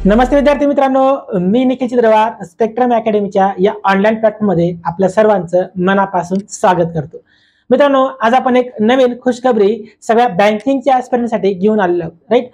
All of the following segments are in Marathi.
नमस्ते विद्यार्थी मित्रांनो, मी निखिल चित्रवार स्पेक्ट्रम अकॅडमीच्या या ऑनलाईन प्लॅटफॉर्म मध्ये आपल्या सर्वांचं मनापासून स्वागत करतो. मित्रांनो, आज आपण एक नवीन खुशखबरी सगळ्या बँकिंगच्या ऍस्पिरंटसाठी घेऊन आलेलो आहोत. राईट,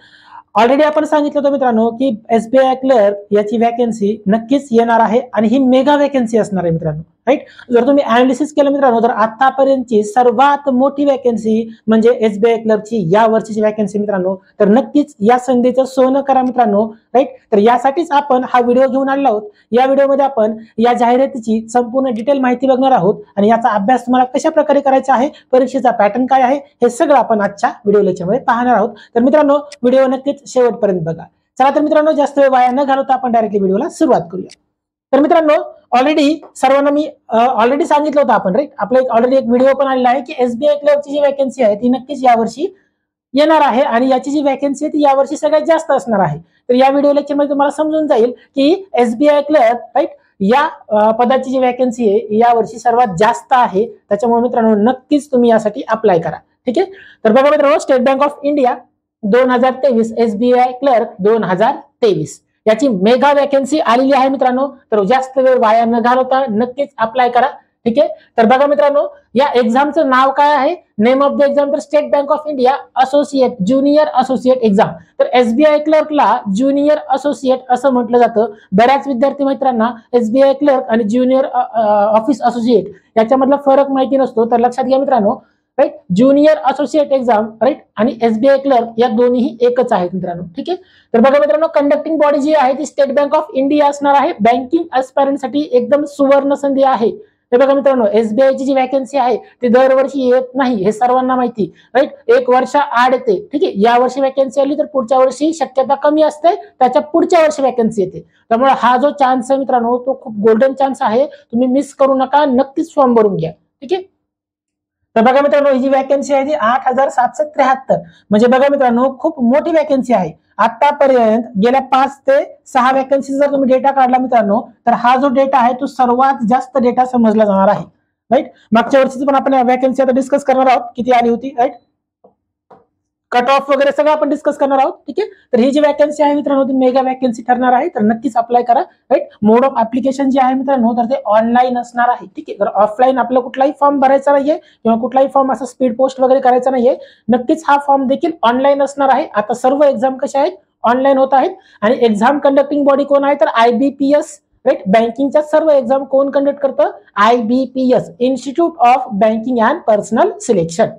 ऑलरेडी आपण सांगितलं होतं मित्रांनो की एसबीआय क्लर्क याची वॅकन्सी नक्कीच येणार आहे आणि ही मेगा वॅकन्सी असणार आहे मित्रांनो. राईट, जर तुम्ही अनालिसिस केलं मित्रांनो तर आतापर्यंतची सर्वात मोठी वॅकन्सी म्हणजे एसबीआय क्लर्कची या वर्षीची वॅकन्सी मित्रांनो. तर नक्कीच या संधीचं सोनं करा मित्रांनो. राईट, तर यासाठीच आपण हा व्हिडिओ घेऊन आलेलो आहोत. या व्हिडिओमध्ये आपण या जाहिरातीची संपूर्ण डिटेल माहिती बघणार आहोत आणि याचा अभ्यास तुम्हाला कशा प्रकारे करायचा आहे, परीक्षेचा पॅटर्न काय आहे, हे सगळं आपण आजच्या व्हिडिओ लेक्चरमध्ये पाहणार आहोत. तर मित्रांनो, व्हिडिओ नक्कीच शेवटपर्यंत बघा. चला तर मित्रांनो, जास्त वेळ वाया न घालवता आपण डायरेक्टली व्हिडिओला सुरुवात करूया. तर मित्रांनो, ऑलरेडी सर्वांना मी ऑलरेडी सांगितलं होतं आपण. राईट, आपला ऑलरेडी एक व्हिडिओ पण आलेला आहे की एसबीआय क्लर्कची जी वॅकन्सी आहे ती नक्कीच यावर्षी येणार आहे आणि याची जी वॅकन्सी आहे ती यावर्षी सगळ्यात जास्त असणार आहे. तर या व्हिडिओ लेक्चर मध्ये तुम्हाला समजून जाईल की एसबीआय क्लर्क राईट या पदाची जी वॅकन्सी आहे यावर्षी सर्वात जास्त आहे. त्याच्यामुळे मित्रांनो नक्कीच तुम्ही यासाठी अप्लाय करा. ठीक आहे, तर बघा मित्रांनो, state Bank of India 2023 SBI clerk 2023 याची मेगा वॅकन्सी आलेली आहे मित्रांनो. तर जास्त वेळ वाया न घालवता नक्कीच अप्लाय करा. ठीक आहे, तर बघा मित्रांनो, या एक्झामचं नाव काय आहे, नेम ऑफ द एक्झाम तर State Bank of India associate junior associate exam. तर एसबीआय क्लर्कला ज्युनियर असोसिएट असं म्हटलं जातं. बऱ्याच विद्यार्थी मित्रांना एसबीआय क्लर्क आणि ज्युनियर ऑफिस असोसिएट याच्यामधला फरक माहिती नसतो. तर लक्षात घ्या मित्रांनो, right, junior associate exam right आणि एसबीआय क्लर्क या दोन्ही एकच आहेत मित्रांनो. ठीक आहे, तर बघा मित्रांनो, कंडक्टिंग बॉडी जी आहे ती स्टेट बँक ऑफ इंडिया असणार आहे. बँकिंग ऍस्पायरंटसाठी एकदम सुवर्ण संधी आहे. हे बघा मित्रांनो, एसबीआय ची जी वॅकन्सी आहे ती दरवर्षी येत नाही, हे सर्वांना माहिती. राईट, एक वर्ष आड येते. ठीक आहे, या वर्षी वॅकन्सी आली तर पुढच्या वर्षी शक्यता कमी असते, त्याच्या पुढच्या वर्षी वॅकन्सी येते. त्यामुळे हा जो चान्स आहे मित्रांनो तो खूप गोल्डन चान्स आहे. तुम्ही मिस करू नका, नक्कीच फॉर्म भरून घ्या. ठीक आहे, तर बघा मित्रांनो, ही जी वॅकन्सी आहे ती 8773 म्हणजे बघा मित्रांनो खूप मोठी वॅकन्सी आहे. आतापर्यंत गेल्या 5 ते 6 वॅकन्सी जर तुम्ही डेटा काढला मित्रांनो तर हा जो डेटा आहे तो सर्वात जास्त डेटा समजला जाणार आहे. राईट, मागच्या वर्षीची पण आपण वॅकन्सी आता डिस्कस करणार आहोत, किती आली होती. राईट, कट ऑफ वगैरे सगळं आपण डिस्कस करणार आहोत. ठीक आहे, तर ही जी वॅकन्सी आहे मित्रांनो ती मेगा वॅकन्सी ठरणार आहे. तर नक्कीच अप्लाय करा. राईट, मोड ऑफ ऍप्लिकेशन जे आहे मित्रांनो तर ते ऑनलाईन असणार आहे. ठीक आहे, तर ऑफलाईन आपला कुठलाही फॉर्म भरायचा नाहीये किंवा कुठलाही फॉर्म असं स्पीड पोस्ट वगैरे करायचा नाहीये. नक्कीच हा फॉर्म देखील ऑनलाईन असणार आहे. आता सर्व एक्झाम कशा आहेत, ऑनलाईन होत आहेत. आणि एक्झाम कंडक्टिंग बॉडी कोण आहे तर IBPS. राईट, बँकिंगच्या सर्व एक्झाम कोण कंडक्ट करतं, IBPS, institute of banking and personnel selection.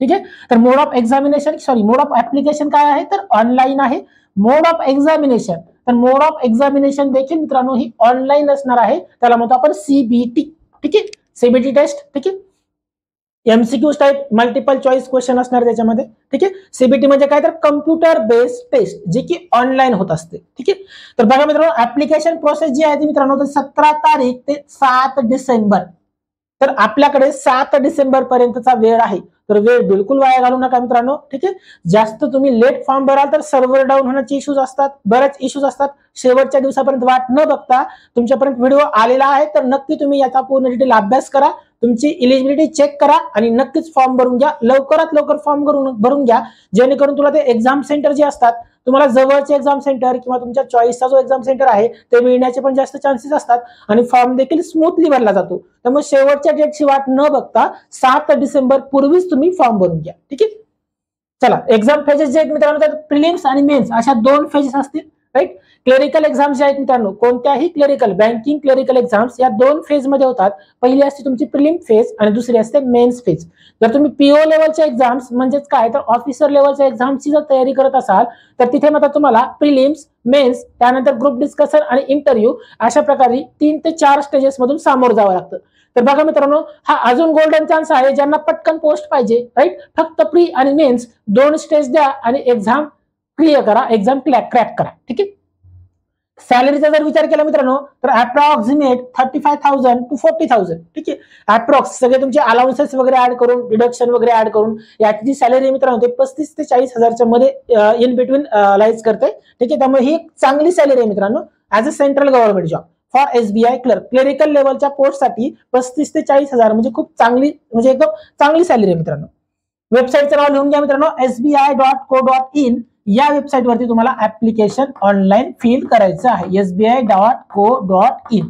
ठीक आहे, तर mode of examination mode of application काय आहे तर ऑनलाईन आहे. मोड ऑफ एक्झामिनेशन तर मोड ऑफ एक्झामिनेशन देखील मित्रांनो ही ऑनलाईन असणार आहे. त्याला म्हणतो आपण CBT. ठीक आहे, CBT टेस्ट. ठीक आहे, MCQ type multiple choice question असणार त्याच्यामध्ये. ठीक आहे, CBT म्हणजे काय तर कम्प्युटर बेस्ड टेस्ट जी की ऑनलाईन होत असते. ठीक आहे, तर बघा मित्रांनो, ऍप्लिकेशन प्रोसेस जी आहे ती मित्रांनो 17 तारीख ते 7 डिसेंबर. तर आपल्याकडे 7 डिसेंबर पर्यंतचा वेळ आहे. तर वेळ बिलकुल वाया घालू नका मित्रांनो. ठीक आहे, जास्त तुम्ही लेट फॉर्म भराल तर सर्व्हर डाऊन होण्याचे इश्यूज असतात, बरेच इश्यूज असतात. शेवटच्या दिवसापर्यंत वाट न बघता तुमच्यापर्यंत व्हिडिओ आलेला आहे तर नक्की तुम्ही याचा पूर्ण डिटेल अभ्यास करा, तुमची इलिजिबिलिटी चेक करा आणि नक्कीच फॉर्म भरून घ्या. लवकरात लवकर फॉर्म भरून घ्या, जेणेकरून तुला ते एक्झाम सेंटर जे असतात तुम्हाला जवळचे एक्झाम सेंटर किंवा तुमच्या चॉईसचा जो एक्झाम सेंटर आहे ते मिळण्याचे पण जास्त चान्सेस असतात आणि फॉर्म देखील स्मूथली भरला जातो. त्यामुळे शेवटच्या डेटची वाट न बघता 7 डिसेंबर पूर्वीच तुम्ही फॉर्म भरून घ्या. ठीक आहे, चला, एक्झाम फेजेस जे आहेत मित्रांनो त्यात प्रिलिम्स आणि मेन्स अशा 2 फेजेस असतील. राईट, क्लेरिकल एक्झाम जे आहेत मित्रांनो कोणत्याही क्लेरिकल बँकिंग क्लेरिकल एक्झाम्स या 2 फेज मध्ये होतात. पहिली असते तुमची प्रिलिम फेज आणि दुसरी असते मेन्स फेज. जर तुम्ही PO लेवलच्या एक्झाम्स म्हणजेच काय तर ऑफिसर लेवलच्या एक्झामची जर तयारी करत असाल तर तिथे मात्र तुम्हाला प्रिलिम्स, मेन्स, त्यानंतर ग्रुप डिस्कशन आणि इंटरव्ह्यू अशा प्रकारे 3 ते 4 स्टेजेस मधून सामोरं जावं लागतं. तर बघा मित्रांनो, हा अजून गोल्डन चान्स आहे ज्यांना पटकन पोस्ट पाहिजे. राईट, फक्त प्री आणि मेन्स 2 स्टेज द्या आणि एक्झाम क्लिअर करा, एक्झाम क्रॅक करा. ठीक आहे, सॅलरीचा जर विचार केला मित्रांनो तर अप्रॉक्सिमेट 35,000 to 40,000. ठीक आहे, अप्रॉक्स सगळे तुमचे अलाउन्सेस वगैरे ऍड करून डिडक्शन वगैरे ऍड करून याची जी सॅलरी मित्रांनो ते 35 ते 40,000च्या मध्ये इन बिटवीन लाईज करते. ठीक आहे, त्यामुळे ही एक चांगली सॅलरी आहे मित्रांनो as a central government job for SBI clerk. Clerical लेवलच्या पोस्टसाठी 35 ते 40,000 म्हणजे खूप चांगली, म्हणजे एकदम चांगली सॅलरी आहे मित्रांनो. वेबसाईटचं नाव लिहून घ्या मित्रांनो, SBI.co.in या वेबसाईटवरती तुम्हाला ऍप्लिकेशन ऑनलाईन फिल करायचं आहे, sbi.co.in.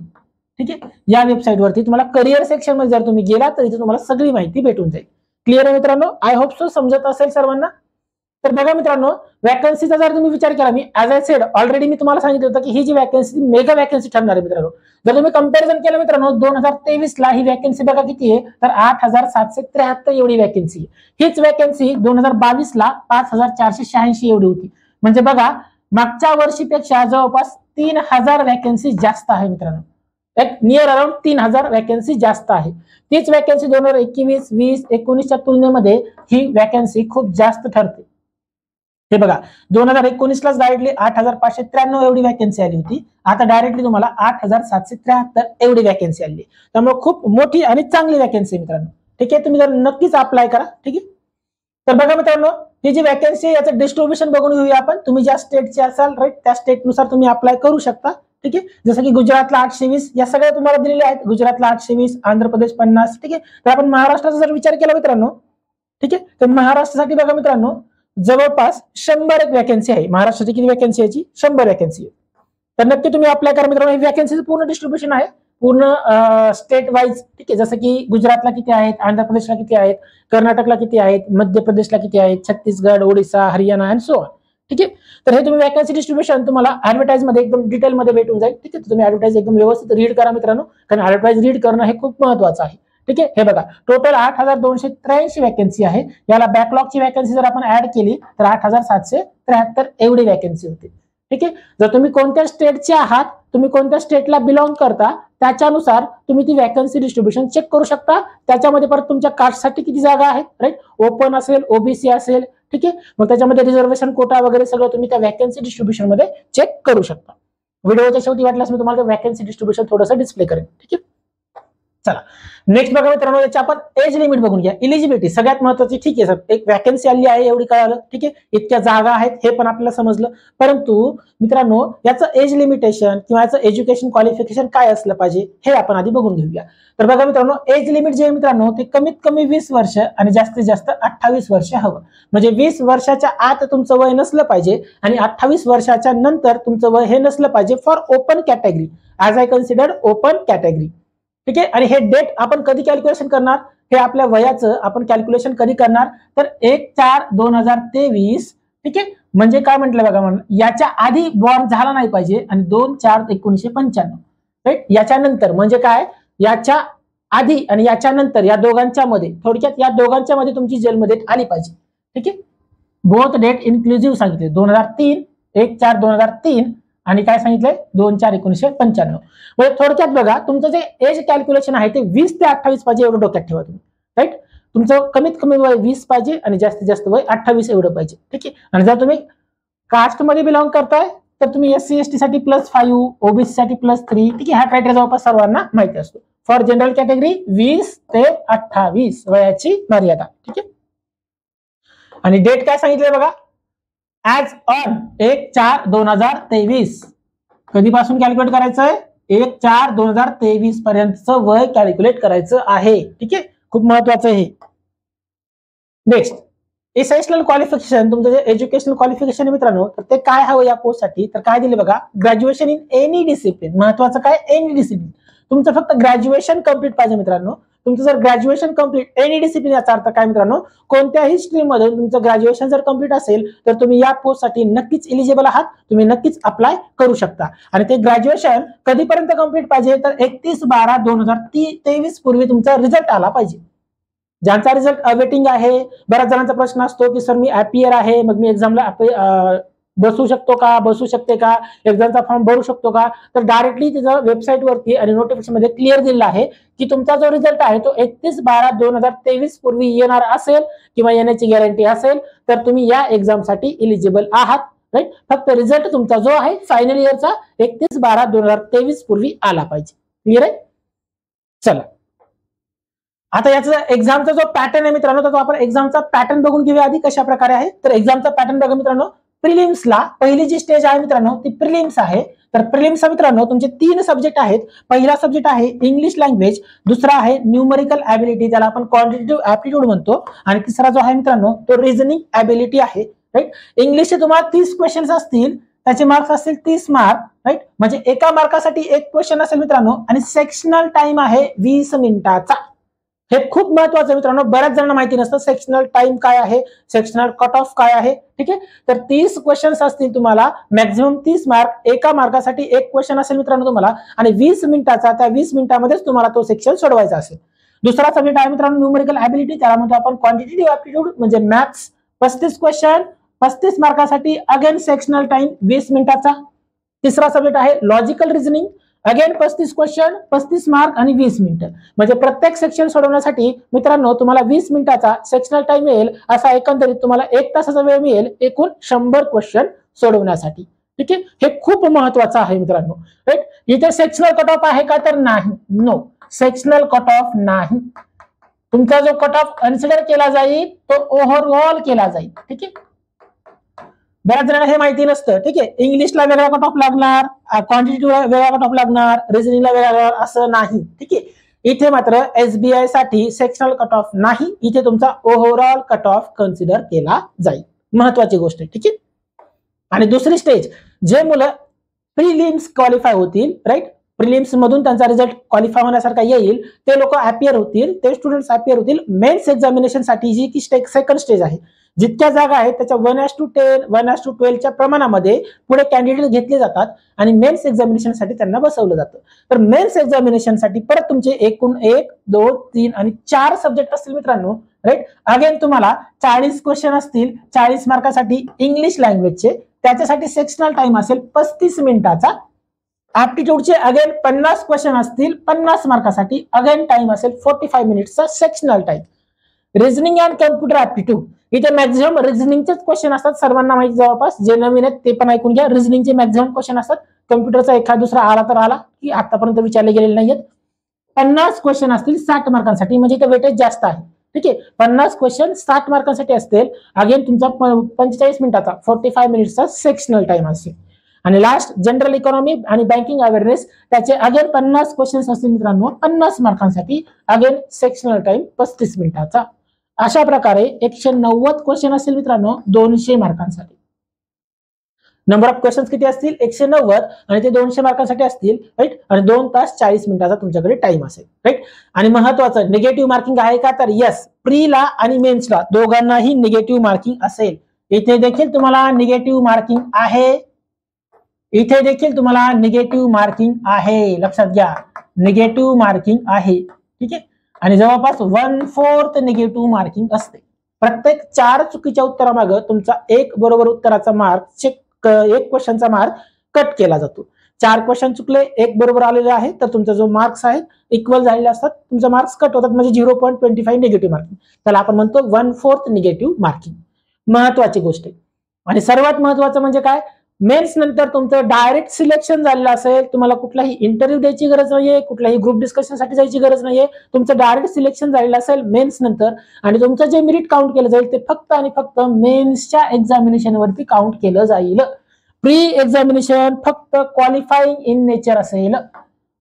ठीक आहे, या वेबसाईटवरती तुम्हाला करिअर सेक्शन मध्ये जर तुम्ही गेला तर इथे तुम्हाला सगळी माहिती भेटून जाईल. क्लिअर आहे मित्रांनो? आय होप सो समजत असेल सर्वांना. तर बघा मित्रांनो, वॅकन्सीचा जर तुम्ही विचार केला, मी ॲज आय सेड ऑलरेडी मी तुम्हाला सांगितलं होतं की ही जी वॅकन्सी मेगा वॅकन्सी ठरणार आहे मित्रांनो. जर तुम्ही कंपॅरिझन केलं मित्रांनो 2023 ला ही वॅकन्सी बघा किती आहे, तर 8773 एवढी वॅकन्सी. हीच वॅकन्सी 2022 ला 5486 एवढी होती. म्हणजे बघा मागच्या वर्षीपेक्षा जवळपास 3000 वॅकन्सी जास्त आहे मित्रांनो. एक नियर अराउंड 3000 वॅकन्सी जास्त आहे. तीच वॅकन्सी 2021, 20, 19च्या तुलनेमध्ये ही वॅकन्सी खूप जास्त ठरते. हे बघा 2019 लाच डायरेक्टली 8593 एवढी वॅकन्सी आली होती. आता डायरेक्टली तुम्हाला 8773 एवढी वॅकन्सी आली. त्यामुळे खूप मोठी आणि चांगली वॅकन्सी मित्रांनो. ठीक आहे, तुम्ही जर नक्कीच अप्लाय करा. ठीक आहे, तर बघा मित्रांनो, ही जी वॅकन्सी याचं डिस्ट्रीब्युशन बघून घेऊया आपण. तुम्ही ज्या स्टेटचे असाल राईट त्या स्टेटनुसार तुम्ही अप्लाय करू शकता. ठीक आहे, जसं की गुजरातला 820 या सगळ्या तुम्हाला दिलेले आहेत. गुजरातला 820, आंध्र प्रदेश 50. ठीक आहे, तर आपण महाराष्ट्राचा जर विचार केला मित्रांनो, ठीक आहे, तर महाराष्ट्रासाठी बघा मित्रांनो जवळपास 100 वॅकन्सी आहे. महाराष्ट्राची किती वॅकन्सी याची? 100 वॅकन्सी आहे. तर नक्की तुम्ही अप्लाय करा मित्रांनो. ही वॅकन्सीचं पूर्ण डिस्ट्रीब्युशन आहे, पूर्ण स्टेट वाईज. ठीक आहे, जसं की गुजरातला किती आहेत, आंध्र प्रदेशला किती आहेत, कर्नाटकला किती आहेत, मध्य प्रदेशला किती आहेत, Chhattisgarh, Odisha, Haryana and so on. ठीक आहे, तर हे तुम्ही वॅकन्सी डिस्ट्रीब्युशन तुम्हाला ऍडव्हर्टाइज मध्ये एकदम डिटेलमध्ये भेटून जाईल. ठीक आहे, तुम्ही ऍडव्हर्टाइज एकदम व्यवस्थित रीड करा मित्रांनो, कारण ऍडव्हर्टाइज रीड करणं हे खूप महत्वाचं आहे. ठीक आहे, हे बघा टोटल 8283 वॅकन्सी आहे. याला बॅकलॉगची वॅकन्सी जर आपण ऍड केली तर 8773 एवढी वॅकन्सी होती. ठीक आहे, जर तुम्ही कोणत्या स्टेटचे आहात, तुम्ही कोणत्या स्टेटला बिलॉंग करता त्याच्यानुसार तुम्ही ती वॅकन्सी डिस्ट्रीब्युशन चेक करू शकता. त्याच्यामध्ये परत तुमच्या कास्टसाठी किती जागा आहेत, राईट, ओपन असेल, ओबीसी असेल. ठीक आहे, मग त्याच्यामध्ये रिझर्वेशन कोटा वगैरे सगळं तुम्ही त्या वॅकन्सी डिस्ट्रीब्युशन मध्ये चेक करू शकता. व्हिडिओच्या शेवटी वाटल्यास मी तुम्हाला वॅकन्सी डिस्ट्रीब्युशन थोडंसं डिस्प्ले करेन. ठीक आहे, चला नेक्स्ट बघा मित्रांनो, याची आपण एज लिमिट बघून घ्या. इलिजिबिलिटी सगळ्यात महत्वाची. ठीक आहे सर, एक वॅकन्सी आली आहे एवढी कळालं. ठीक आहे, इतक्या जागा आहेत हे पण आपल्याला समजलं. परंतु मित्रांनो याचं एज लिमिटेशन किंवा याचं एज्युकेशन क्वालिफिकेशन काय असलं पाहिजे हे आपण आधी बघून घेऊया. तर बघा मित्रांनो, एज लिमिट जे आहे मित्रांनो ते कमीत कमी 20 वर्ष आणि जास्तीत जास्त 28 वर्ष हवं. म्हणजे 20 वर्षाच्या आत तुमचं वय नसलं पाहिजे आणि 28 वर्षाच्या नंतर तुमचं वय हे नसलं पाहिजे for open category, as I considered open category. ठीक आहे, आणि हे डेट आपण कधी कॅल्क्युलेशन करणार, हे आपल्या वयाचं आपण कॅल्क्युलेशन कधी करणार तर 1/4/2023. ठीक आहे, म्हणजे काय म्हटलं बघा, म्हणून याच्या आधी बॉर्न झाला नाही पाहिजे आणि 2/4/1995. राईट, याच्यानंतर म्हणजे काय, याच्या आधी आणि याच्या नंतर या दोघांच्या मध्ये, थोडक्यात या दोघांच्या मध्ये तुमची जन्मडेट आली पाहिजे. ठीक आहे, बोथ डेट इन्क्लुझिव्ह सांगितले 2003, 1/4/2003 आणि काय सांगितलंय 2/4/1995. म्हणजे थोडक्यात बघा तुमचं जे एज कॅल्क्युलेशन आहे ते 20 ते 28 पाहिजे एवढं डोक्यात ठेवा तुम्ही. राईट, तुमचं कमीत कमी वय 20 पाहिजे आणि जास्तीत जास्त वय 28 एवढं पाहिजे. ठीक आहे, आणि जर तुम्ही कास्ट मध्ये बिलॉंग करताय तर तुम्ही SC ST साठी +5, ओबीसी साठी +3. ठीक आहे, हा क्रायटेरिया जवळपास सर्वांना माहिती असतो. फॉर जनरल कॅटेगरी 20 ते 28 वयाची मर्यादा. ठीक आहे, आणि डेट काय सांगितलंय बघा, ऍज ऑन 1/4/2023. कधीपासून कॅल्क्युलेट करायचं आहे, 1/4/2023 पर्यंतचं वय कॅल्क्युलेट करायचं आहे. ठीक आहे, खूप महत्वाचं आहे. नेक्स्ट, एसेन्शियल क्वालिफिकेशन, तुमचं जे एज्युकेशनल क्वालिफिकेशन आहे मित्रांनो तर ते काय हवं या पोस्टसाठी, तर काय दिले बघा, ग्रॅज्युएशन इन एनी डिसिप्लिन. महत्वाचं काय, एनी डिसिप्लिन. तुमचं फक्त ग्रॅज्युएशन कम्प्लीट पाहिजे मित्रांनो. तुमचं जर ग्रॅज्युएशन कम्प्लीट, एनी डिसिप्लिन याचा अर्थ काय मित्रांनो, कोणत्याही स्ट्रीम मध्ये तुमचं ग्रॅज्युएशन जर कम्प्लीट असेल तर तुम्ही या पोस्टसाठी नक्कीच इलिजिबल आहात, तुम्ही नक्कीच अप्लाय करू शकता. आणि ते ग्रॅज्युएशन कधीपर्यंत कम्प्लीट पाहिजे तर 31/12/2023 पूर्वी तुमचा रिझल्ट आला पाहिजे. ज्यांचा रिझल्ट अवेटिंग आहे, बऱ्याच जणांचा प्रश्न असतो की सर मी ॲपियर आहे, मग मी एक्झामला बसू शकतो का, बसू शकते का, एक्झामचा फॉर्म भरू शकतो का, तर डायरेक्टली त्याच्या वेबसाईटवरती आणि नोटिफिकेशन मध्ये क्लिअर दिलेला आहे की तुमचा जो रिझल्ट आहे तो 31/12/2023 पूर्वी येणार असेल किंवा येण्याची गॅरंटी असेल तर तुम्ही या एक्झामसाठी इलिजिबल आहात. राईट, फक्त रिझल्ट तुमचा जो आहे फायनल इयरचा 31/12/2023 पूर्वी आला पाहिजे. क्लिअर आहे. चला आता याचा एक्झामचा जो पॅटर्न आहे मित्रांनो, तर तो आपण एक्झामचा पॅटर्न बघून घेऊया आधी कशा प्रकारे आहे. तर एक्झामचा पॅटर्न बघा मित्रांनो, प्रिलिम्सला पहिली जी स्टेज आहे मित्रांनो ती प्रिलिम्स आहे. तर प्रिलिम्स मित्रांनो तुमचे 3 सब्जेक्ट आहेत. पहिला सब्जेक्ट आहे इंग्लिश लँग्वेज, दुसरा आहे न्यूमरिकल ॲबिलिटी, त्याला आपण क्वांटिटेटिव्ह ॲप्टिट्यूड म्हणतो, आणि तिसरा जो आहे मित्रांनो तो रिझनिंग ॲबिलिटी आहे. राईट. इंग्लिशचे तुम्हाला 30 क्वेश्चन्स असतील, त्याचे मार्क्स असतील 30 मार्क, राईट. म्हणजे एका मार्कासाठी एक क्वेश्चन असेल मित्रांनो, आणि सेक्शनल टाइम आहे 20 मिनिटाचा. हे खूप महत्वाचं मित्रांनो, बऱ्याच जणांना माहिती नसतं सेक्शनल टाइम काय आहे, सेक्शनल कट ऑफ काय आहे. ठीक आहे. तर 30 क्वेश्चन्स असतील तुम्हाला, मॅक्झिमम 30 मार्क, एका मार्कासाठी एक क्वेश्चन असेल मित्रांनो तुम्हाला, आणि 20 मिनिटाचा, त्या 20 मिनिटामध्येच तुम्हाला तो सेक्शन सोडवायचा असेल. दुसरा सब्जेक्ट आहे मित्रांनो न्यूमेरिकल ॲबिलिटी, त्याला म्हणतो आपण क्वांटिटेटिव्ह ॲप्टिट्यूड म्हणजे मॅथ्स. 35 क्वेश्चन, 35 मार्कासाठी, अगेन सेक्शनल टाइम 20 मिनिटाचा. तिसरा सब्जेक्ट आहे logical reasoning, again 35 question, 35 mark आणि 20 मिनिटं. म्हणजे प्रत्येक सेक्शन सोडवण्यासाठी मित्रांनो तुम्हाला 20 मिनिटाचा सेक्शनल टाइम मिळेल, असा एकंदरीत तुम्हाला 1 तासाचा वेळ मिळेल एकूण 100 क्वेश्चन सोडवण्यासाठी. ठीक आहे. हे खूप महत्वाचं आहे मित्रांनो, राईट. इथे सेक्शनल कट ऑफ आहे का, तर नाही, नो, सेक्शनल कट ऑफ नाही. तुमचा जो कट ऑफ कन्सिडर केला जाईल तो ओव्हरऑल केला जाईल. ठीक आहे. बऱ्याच जणांना हे माहिती नसतं. ठीक आहे. इंग्लिशला वेगळा कट ऑफ लागणार, क्वांटिटीला वेगळा कट ऑफ लागणार, रिझनिंगला वेगळा लागणार, असं नाही. ठीक आहे. इथे मात्र SBI साठी सेक्शनल कट ऑफ नाही, इथे तुमचा ओव्हरऑल कट ऑफ कन्सिडर केला जाईल. महत्वाची गोष्ट आहे. ठीक आहे. आणि दुसरी स्टेज, जे मुलं प्रिलिम्स क्वालिफाय होतील, राईट, प्रिलिम्स मधून त्यांचा रिझल्ट क्वालिफाय होण्यासारखा येईल, ते लोक अपियर होतील, ते स्टुडंट्स अपियर होतील मेन्स एक्झामिनेशन साठी, जी की सेकंड स्टेज आहे. जितक्या जागा आहेत त्याच्या 1:10, 1:12च्या प्रमाणामध्ये पुढे कॅन्डिडेट घेतले जातात आणि मेन्स एक्झामिनेशन साठी त्यांना बसवलं जातं. तर मेन्स एक्झामिनेशन साठी परत तुमचे एकूण 1, 2, 3 आणि 4 सब्जेक्ट असतील मित्रांनो, राईट. अगेन तुम्हाला 40 क्वेश्चन असतील, 40 मार्कासाठी इंग्लिश लँग्वेजचे, त्याच्यासाठी सेक्शनल टाइम असेल 35 मिनिटाचा. ऍप्टिट्यूडचे अगेन 50 क्वेश्चन असतील, 50 मार्कासाठी, अगेन टाइम असेल 45 मिनिट्सचा sectional time. Reasoning and computer aptitude, इथे मॅक्झिमम रिझनिंगचेच क्वेश्चन असतात, सर्वांना माहिती जवळपास, जे नवीन आहेत ते पण ऐकून घ्या. रिझनिंगचे मॅक्झिमम क्वेश्चन असतात, कम्प्युटरचा एखादा दुसरा आला तर आला, की आतापर्यंत विचारले गेलेले नाहीयेत. 50 क्वेश्चन असतील 60 मार्कांसाठी, म्हणजे इथे वेटेज जास्त आहे. ठीक आहे. 50 क्वेश्चन 60 मार्कांसाठी असतील, अगेन तुमचा 45 मिनिटाचा 45 मिनिट्सचा सेक्शनल टाइम असेल. आणि लास्ट जनरल इकॉनॉमी आणि बँकिंग अवेअरनेस, त्याचे अगेन 50 क्वेश्चन असतील मित्रांनो, 50 मार्कांसाठी, अगेन सेक्शनल टाइम 35 मिनिटाचा. अशा प्रकारे 190 क्वेश्चन असेल मित्रांनो 200 मार्कांसाठी. नंबर ऑफ क्वेश्चन्स किती असतील, 190, आणि ते 200 मार्कांसाठी असतील, राईट. आणि 2 तास 40 मिनिटाचा तुमच्याकडे टाइम असेल, राईट. आणि महत्वाचं, निगेटिव्ह मार्किंग आहे का, तर यस, प्रीला आणि मेन्सला दोघांनाही निगेटिव्ह मार्किंग असेल. इथे देखील तुम्हाला निगेटिव्ह मार्किंग आहे, इथे देखील तुम्हाला निगेटिव्ह मार्किंग आहे, लक्षात घ्या, निगेटिव्ह मार्किंग आहे. ठीक आहे. आणि जवळपास 1/4 निगेटिव्ह मार्किंग असते. प्रत्येक 4 चुकीच्या उत्तरामागे तुमचा 1 बरोबर उत्तराचा मार्क, 1 क्वेश्चनचा मार्क कट केला जातो. 4 क्वेश्चन चुकले, 1 बरोबर आलेले आहे, तर तुमचा जो मार्क्स आहे इक्वल झालेले असतात, तुमचे मार्क्स कट होतात, म्हणजे 0.25 निगेटिव्ह मार्किंग. त्याला आपण म्हणतो 1/4 निगेटिव्ह मार्किंग. महत्वाची गोष्ट आहे. आणि सर्वात महत्वाचं म्हणजे काय, मेन्स नंतर तुमचं डायरेक्ट सिलेक्शन झालेलं असेल, तुम्हाला कुठलाही इंटरव्ह्यू द्यायची गरज नाहीये, कुठल्याही ग्रुप डिस्कशनसाठी जायची गरज नाहीये, तुमचं डायरेक्ट सिलेक्शन झालेलं असेल मेन्स नंतर, आणि तुमचं जे मेरिट काउंट केलं जाईल ते फक्त आणि फक्त मेन्सच्या एक्झामिनेशन वरती काउंट केलं जाईल. प्री एक्झामिनेशन फक्त क्वालिफाईंग इन नेचर असेल.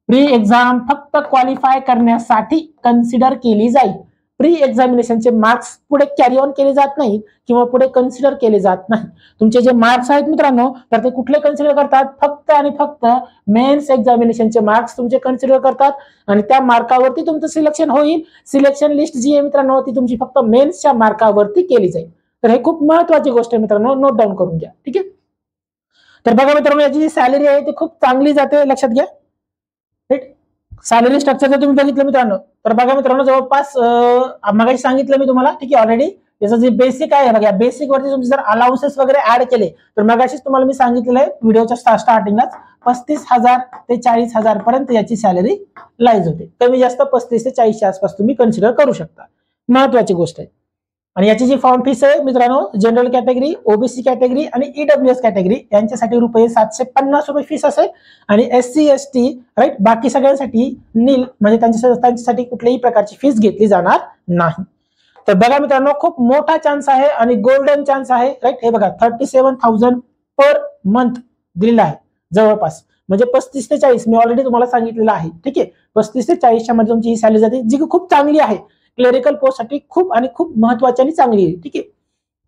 प्री एक्झाम फक्त क्वालिफाय करण्यासाठी कन्सिडर केली जाईल. प्री एक्झामिनेशनचे मार्क्स पुढे कॅरी ऑन केले जात नाहीत किंवा पुढे कन्सिडर केले जात नाही. तुमचे जे मार्क्स आहेत मित्रांनो, तर ते कुठले कन्सिडर करतात, फक्त आणि फक्त मेन्स एक्झामिनेशनचे मार्क्स तुमचे कन्सिडर करतात, आणि त्या मार्कावरती तुमचं सिलेक्शन होईल. सिलेक्शन लिस्ट जी आहे मित्रांनो, ती तुमची फक्त मेन्सच्या मार्कावरती केली जाईल. तर हे खूप महत्वाची गोष्ट आहे मित्रांनो, नोट डाऊन करून घ्या. ठीक आहे. तर बघा मित्रांनो, याची जी सॅलरी आहे ती खूप चांगली जाते, लक्षात घ्या. सॅलरी स्ट्रक्चर जर तुम्ही बघितलं मित्रांनो, तर बघा मित्रांनो, जवळपास मगाशी सांगितलं मी तुम्हाला, ठीक आहे, ऑलरेडी याचं जे बेसिक आहे बघा, बेसिक वरती तुम्ही जर अलाउन्सेस वगैरे ऍड केले, तर मगाशीच तुम्हाला मी सांगितलेलं आहे व्हिडिओच्या स्टार्टिंगलाच, 35,000 ते 40,000 पर्यंत याची सॅलरी लाईज होते. कमी जास्त 35 ते 40च्या आसपास तुम्ही कन्सिडर करू शकता. महत्वाची गोष्ट आहे. आणि याची जी फॉर्म फीस आहे मित्रांनो, जनरल कॅटेगरी, ओबीसी कॅटेगरी आणि ईडब्ल्यूएस कॅटेगरी यांच्यासाठी ₹750 फीस असेल, आणि SC ST, राईट, बाकी सगळ्यांसाठी नील, म्हणजे त्यांच्यासाठी कुठल्याही प्रकारची फीस घेतली जाणार नाही. तर बघा मित्रांनो, खूप मोठा चान्स आहे आणि गोल्डन चान्स आहे, राईट. हे बघा 37,000 पर मंथ दिलेला आहे जवळपास, म्हणजे 35 ते 40 मी ऑलरेडी तुम्हाला सांगितलेलं आहे. ठीक आहे. 35 ते 40च्या मध्ये तुमची ही सॅलरी जाते, जी खूप चांगली आहे. क्लेरिकल पोस्ट साठी खूप आणि खूप महत्वाची आणि चांगली आहे. ठीक आहे.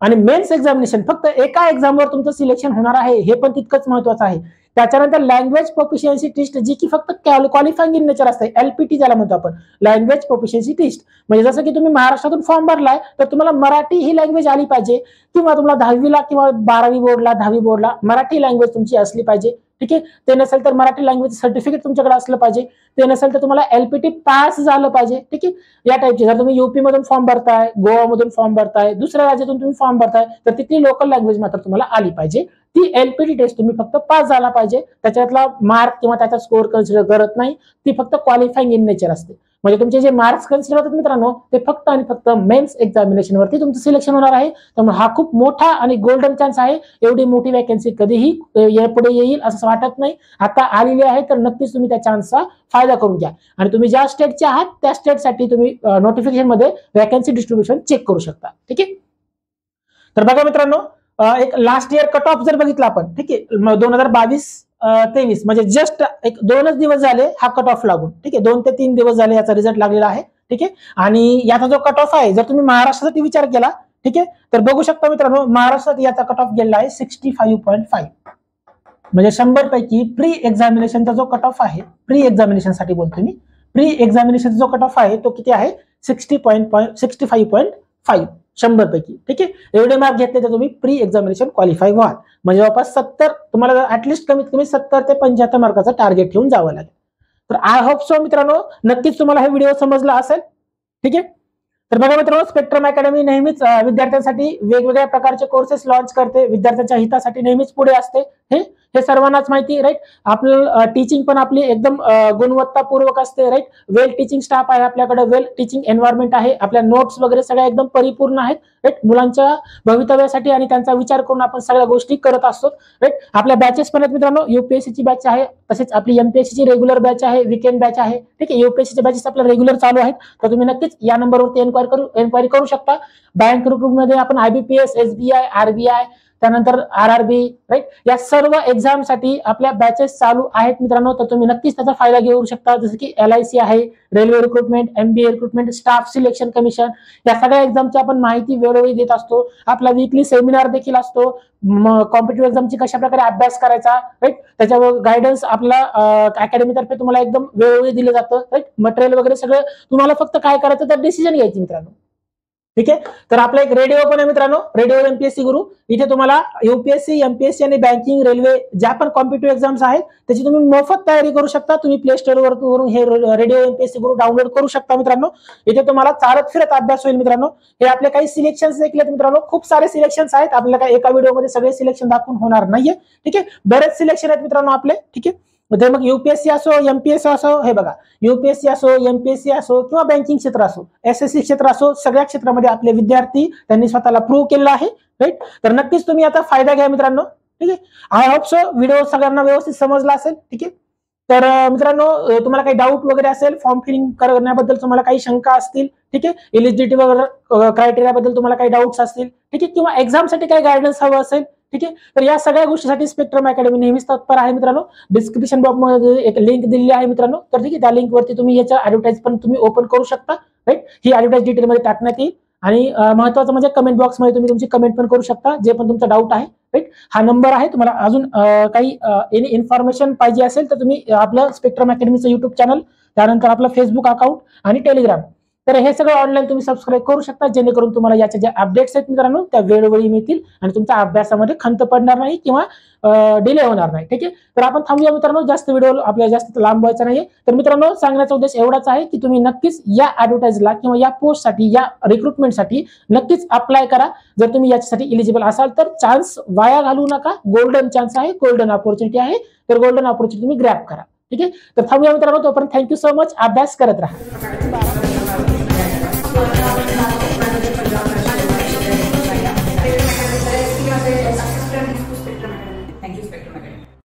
आणि मेन्स एक्झामिनेशन फक्त एका एक्झामवर तुमचं सिलेक्शन होणार आहे, हे पण तितकंच महत्वाचं आहे. त्याच्यानंतर लँग्वेज प्रोफिशियन्सी टेस्ट, जी की फक्त क्वालिफाईंग इन नेचर असते, LPT ज्याला म्हणतो आपण, लँग्वेज प्रोफिशियन्सी टेस्ट. म्हणजे जसं की तुम्ही महाराष्ट्रातून फॉर्म भरलाय तर तुम्हाला मराठी ही लँग्वेज आली पाहिजे, किंवा तुम्हाला 10वीला किंवा 12वी बोर्डला 10वी बोर्डला मराठी लँग्वेज तुमची असली पाहिजे. ठीक आहे. ते नसेल तर मराठी लँग्वेज सर्टिफिकेट तुमच्याकडे असलं पाहिजे. ते नसेल तर तुम्हाला LPT पास झालं पाहिजे. ठीक आहे. या टाईपचे. जर तुम्ही UP मधून फॉर्म भरताय, गोवामधून फॉर्म भरताय, दुसऱ्या राज्यातून तुम्ही फॉर्म भरताय, तर तिथली लोकल लँग्वेज मात्र तुम्हाला आली पाहिजे. ती LPT टेस्ट तुम्ही फक्त पास झाला पाहिजे. त्याच्यातला मार्क किंवा त्याचा स्कोअर कन्सिडर करत नाही, ती फक्त क्वालिफाईंग इन नेचर असते. म्हणजे तुमचे जे मार्क्स कन्सिडर होतात मित्रांनो, ते फक्त आणि फक्त मेन्स एक्झामिनेशन वरती तुमचं सिलेक्शन होणार आहे. त्यामुळे हा खूप मोठा आणि गोल्डन चान्स आहे. एवढी मोठी वॅकन्सी कधीही पुढे येईल असं वाटत नाही. आता आलेली आहे, तर नक्कीच तुम्ही त्या चान्सचा फायदा करून घ्या. आणि तुम्ही ज्या स्टेटचे आहात त्या स्टेटसाठी तुम्ही नोटिफिकेशन मध्ये वॅकन्सी डिस्ट्रीब्युशन चेक करू शकता. ठीक आहे. तर बघा मित्रांनो, एक लास्ट इयर कट ऑफ जर बघितला आपण, ठीक आहे, 2022-23 म्हणजे जस्ट एक 2च दिवस झाले हा कट ऑफ लागून. ठीक आहे. 2 ते 3 दिवस झाले याचा रिझल्ट लागलेला आहे. ठीक आहे. आणि याचा जो कट ऑफ आहे, जर तुम्ही महाराष्ट्रासाठी विचार केला, ठीक आहे, तर बघू शकता मित्रांनो, महाराष्ट्रात याचा कट ऑफ गेला आहे 65.5. म्हणजे 100 पैकी प्री एक्झामिनेशनचा जो कट ऑफ आहे, प्री एक्झामिनेशन साठी बोलतो मी, प्री एक्झामिनेशन जो कट ऑफ आहे तो किती आहे, 65.5, 100 पैकी. ठीक आहे. एवढे मार्क घेतले तर तुम्ही प्री एक्झामिनेशन क्वालिफाय व्हाल. म्हणजे जवळपास 70, तुम्हाला ऍटलिस्ट कमीत कमी 70 ते 75 मार्काचं टार्गेट ठेवून जावं लागेल. तर आय होप सो मित्रांनो, नक्कीच तुम्हाला हे व्हिडिओ समजला असेल. ठीक आहे. तर बघा मित्रांनो, स्पेक्ट्रम अकॅडमी नेहमीच विद्यार्थ्यांसाठी वेगवेगळ्या प्रकारचे कोर्सेस लॉन्च करते, विद्यार्थ्यांच्या हितासाठी नेहमीच पुढे असते. हे सर्वांनाच माहिती, राईट. आपलं टीचिंग पण आपली एकदम गुणवत्तापूर्वक असते, राईट. वेल टीचिंग स्टाफ आहे आपल्याकडे, वेल टीचिंग एन्व्हायरमेंट आहे, आपल्या नोट्स वगैरे सगळ्या एकदम परिपूर्ण आहेत, राईट. मुलांच्या भवितव्यासाठी आणि त्यांचा विचार करून आपण सगळ्या गोष्टी करत असतो, राईट. आपल्या बॅचेस पण आहेत मित्रांनो, UPSC ची बॅच आहे, तसेच आपली MPSC ची रेग्युलर बॅच आहे, वीकेंड बॅच आहे. ठीक आहे. UPSC च्या बॅचेस आपल्या रेग्युलर चालू आहेत, तर तुम्ही नक्कीच या नंबरवरती एन्क्वायरी करू शकता. बँक रिक्रूटमेंट मध्ये आपण IBPS, SBI, RBI, त्यानंतर RRB, राईट, या सर्व एक्झाम साठी आपल्या बॅचेस चालू आहेत मित्रांनो. तर तुम्ही नक्कीच त्याचा फायदा घेऊ शकता. जसं की LIC आहे, railway recruitment, MBA recruitment, staff selection commission, या सगळ्या एक्झामची आपण माहिती वेळोवेळी देत असतो. आपला वीकली सेमिनार देखील असतो. कॉम्पिटिटिव्ह एक्झामची कशा प्रकारे अभ्यास करायचा, राईट, त्याच्यावर गायडन्स आपला अकॅडमीतर्फे तुम्हाला एकदम वेळोवेळी दिलं जातं, राईट. मटेरियल वगैरे सगळं, तुम्हाला फक्त काय करायचं तर डिसिजन घ्यायची मित्रांनो. ठीक आहे. तर आपला एक रेडिओ पण आहे मित्रांनो, रेडिओ MPSC गुरु. इथे तुम्हाला UPSC, MPSC आणि बँकिंग, रेल्वे ज्या पण कॉम्पिटिटिव्ह एक्झाम्स आहेत त्याची तुम्ही मोफत तयारी करू शकता. तुम्ही प्ले स्टोर वरून हे रेडिओ MPSC गुरु डाउनलोड करू शकता मित्रांनो. इथे तुम्हाला चालत फिरत अभ्यास होईल मित्रांनो. हे आपले काही सिलेक्शन्स देखील आहेत मित्रांनो, खूप सारे सिलेक्शन्स आहेत. आपल्याला काही एका व्हिडिओमध्ये सगळे सिलेक्शन दाखवून होणार नाहीये. ठीक आहे. बरेच सिलेक्शन आहेत मित्रांनो आपले. ठीक आहे. मग UPSC असो, MPSC असो, हे बघा, UPSC असो, MPSC असो किंवा बँकिंग क्षेत्र असो, SSC क्षेत्र असो, सगळ्या क्षेत्रामध्ये आपले विद्यार्थी त्यांनी स्वतःला प्रूव्ह केलं आहे, राईट. तर नक्कीच तुम्ही याचा फायदा घ्या मित्रांनो. ठीक आहे. आय होप सो व्हिडिओ सगळ्यांना व्यवस्थित समजला असेल. ठीक आहे. तर मित्रांनो, तुम्हाला काही डाऊट वगैरे असेल, फॉर्म फिलिंग करण्याबद्दल तुम्हाला काही शंका असतील, ठीक आहे, एलिजिबिलिटी वगैरे क्रायटेरियाबद्दल तुम्हाला काही डाऊट्स असतील, ठीक आहे, किंवा एक्झामसाठी काही गायडन्स हवं असेल, ठीक आहे, तर या सगळ्या गोष्टीसाठी स्पेक्ट्रम अकॅडमी नेहमीच तत्पर आहे मित्रांनो. डिस्क्रिप्शन बॉक्समध्ये एक लिंक दिलेली आहे मित्रांनो. तर ठीक आहे, त्या लिंकवरती तुम्ही याचा ऍडव्हर्टाइज पण तुम्ही ओपन करू शकता, राईट. ही ऍडव्हर्टाइज डिटेलमध्ये टाकण्यात येईल. आणि महत्त्वाचं म्हणजे कमेंट बॉक्समध्ये तुम्ही तुमची कमेंट पण करू शकता, जे पण तुमचा डाऊट आहे, राईट. हा नंबर आहे. तुम्हाला अजून काही एनी इन्फॉर्मेशन पाहिजे असेल तर तुम्ही आपलं स्पेक्ट्रम अकॅडमीचं युट्यूब चॅनल, त्यानंतर आपलं फेसबुक अकाउंट आणि टेलिग्राम, तर हे सगळं ऑनलाईन तुम्ही सबस्क्राईब करू शकता, जेणेकरून तुम्हाला याच्या ज्या अपडेट्स आहेत मित्रांनो त्या वेळोवेळी मिळतील आणि तुमच्या अभ्यासामध्ये खंत पडणार नाही किंवा डिले होणार नाही. ठीक आहे. तर आपण थांबूया मित्रांनो, जास्त व्हिडिओ आपल्याला जास्त लांब व्हायचा नाहीये. तर मित्रांनो, सांगण्याचा उद्देश एवढाच आहे की तुम्ही नक्कीच या ऍडव्हर्टाइजला किंवा या पोस्टसाठी, या रिक्रुटमेंटसाठी नक्कीच अप्लाय करा. जर तुम्ही याच्यासाठी इलिजिबल असाल तर चान्स वाया घालवू नका. गोल्डन चान्स आहे, गोल्डन ऑपॉर्च्युनिटी आहे. तर गोल्डन ऑपॉर्च्युनिटी तुम्ही ग्रॅब करा. ठीक आहे. तर थांबूया मित्रांनो, तोपर्यंत थँक्यू सो मच. अभ्यास करत राहा.